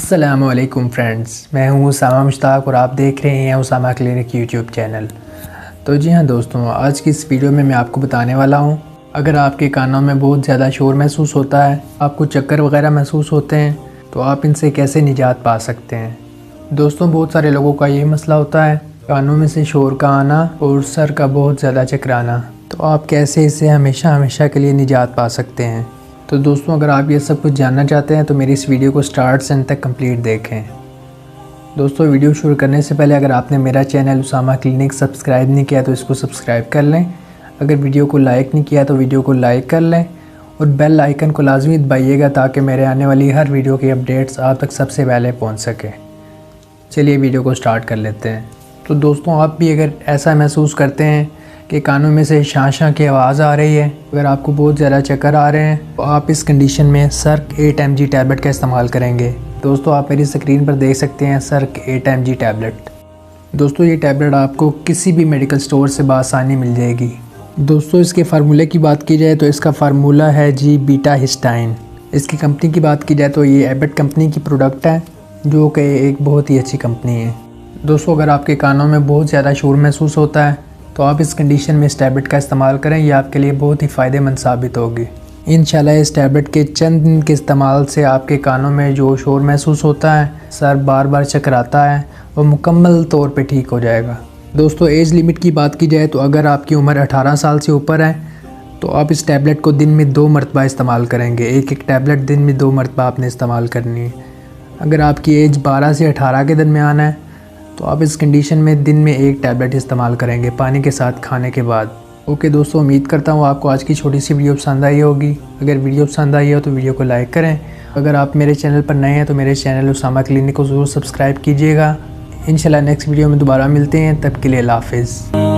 अस्सलामुअलैकुम फ्रेंड्स, मैं हूं उसामा मुश्ताक और आप देख रहे हैं उसामा क्लिनिक यूट्यूब चैनल। तो जी हाँ दोस्तों, आज की इस वीडियो में मैं आपको बताने वाला हूं, अगर आपके कानों में बहुत ज़्यादा शोर महसूस होता है, आपको चक्कर वगैरह महसूस होते हैं, तो आप इनसे कैसे निजात पा सकते हैं। दोस्तों, बहुत सारे लोगों का ये मसला होता है, कानों में से शोर का आना और सर का बहुत ज़्यादा चकराना। तो आप कैसे इससे हमेशा के लिए निजात पा सकते हैं। तो दोस्तों, अगर आप ये सब कुछ जानना चाहते हैं तो मेरी इस वीडियो को स्टार्ट से एंड तक कंप्लीट देखें। दोस्तों, वीडियो शुरू करने से पहले अगर आपने मेरा चैनल उसामा क्लिनिक सब्सक्राइब नहीं किया तो इसको सब्सक्राइब कर लें। अगर वीडियो को लाइक नहीं किया तो वीडियो को लाइक कर लें और बेल आइकन को लाजमी दबाइएगा ताकि मेरे आने वाली हर वीडियो की अपडेट्स आप तक सबसे पहले पहुँच सके। चलिए वीडियो को स्टार्ट कर लेते हैं। तो दोस्तों, आप भी अगर ऐसा महसूस करते हैं कि कानों में से शां की आवाज़ आ रही है, अगर आपको बहुत ज़्यादा चक्कर आ रहे हैं, तो आप इस कंडीशन में सर्क 8 mg टैबलेट का इस्तेमाल करेंगे। दोस्तों, आप मेरी स्क्रीन पर देख सकते हैं सर्क 8 mg टैबलेट। दोस्तों, ये टैबलेट आपको किसी भी मेडिकल स्टोर से बआसानी मिल जाएगी। दोस्तों, इसके फार्मूले की बात की जाए तो इसका फार्मूला है जी बीटा हिस्टाइन। इसकी कंपनी की बात की जाए तो ये एबट कंपनी की प्रोडक्ट है, जो कि एक बहुत ही अच्छी कंपनी है। दोस्तों, अगर आपके कानों में बहुत ज़्यादा शोर महसूस होता है तो आप इस कंडीशन में इस टैबलेट का इस्तेमाल करें, ये आपके लिए बहुत ही फ़ायदेमंद साबित होगी। इंशाल्लाह इस टैबलेट के चंद दिन के इस्तेमाल से आपके कानों में जो शोर महसूस होता है, सर बार बार चकराता है, वो मुकम्मल तौर पे ठीक हो जाएगा। दोस्तों, एज लिमिट की बात की जाए तो अगर आपकी उम्र 18 साल से ऊपर है तो आप इस टैबलेट को दिन में 2 मरतबा इस्तेमाल करेंगे। एक टैबलेट दिन में 2 मरतबा आपने इस्तेमाल करनी है। अगर आपकी एज 12 से 18 के दरमियान है तो आप इस कंडीशन में दिन में 1 टैबलेट इस्तेमाल करेंगे पानी के साथ खाने के बाद। ओके दोस्तों, उम्मीद करता हूँ आपको आज की छोटी सी वीडियो पसंद आई होगी। अगर वीडियो पसंद आई हो तो वीडियो को लाइक करें। अगर आप मेरे चैनल पर नए हैं तो मेरे चैनल उसामा क्लिनिक को ज़रूर सब्सक्राइब कीजिएगा। इंशाल्लाह नेक्स्ट वीडियो में दोबारा मिलते हैं, तब के लिए अल्लाह हाफ़िज़।